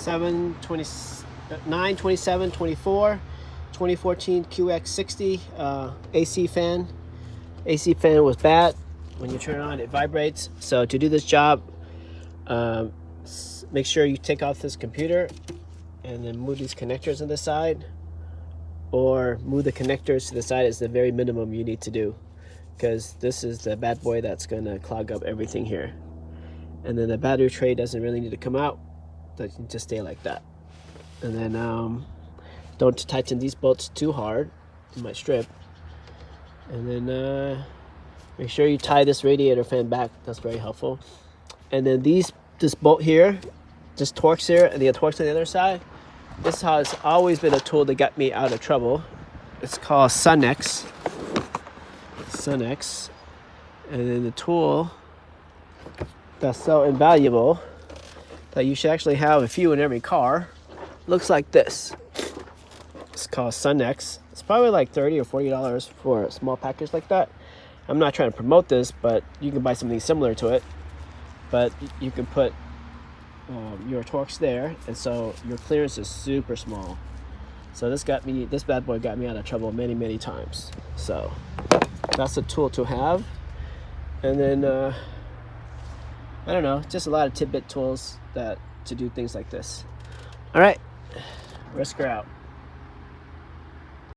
9/27/24, 2014 qx60 AC fan. AC fan was bad. When you turn it on, it vibrates. So to do this job, make sure you take off this computer and then move these connectors on the side, or move the connectors to the side is the very minimum you need to do, because this is the bad boy that's going to clog up everything here. And then the battery tray doesn't really need to come out, that can just stay like that. And then don't tighten these bolts too hard, it might strip. And then make sure you tie this radiator fan back, that's very helpful. And then this bolt here, this Torx here, and the Torx on the other side, this has always been a tool that got me out of trouble. It's called Sunex. And then the tool that's so invaluable that you should actually have a few in every car looks like this. It's called Sunex. It's probably like $30 or $40 for a small package like that. I'm not trying to promote this, but you can buy something similar to it. But you can put your Torx there, and so your clearance is super small. So this bad boy got me out of trouble many times. So that's a tool to have. And then I don't know, just a lot of tidbit tools to do things like this. All right, Risker out.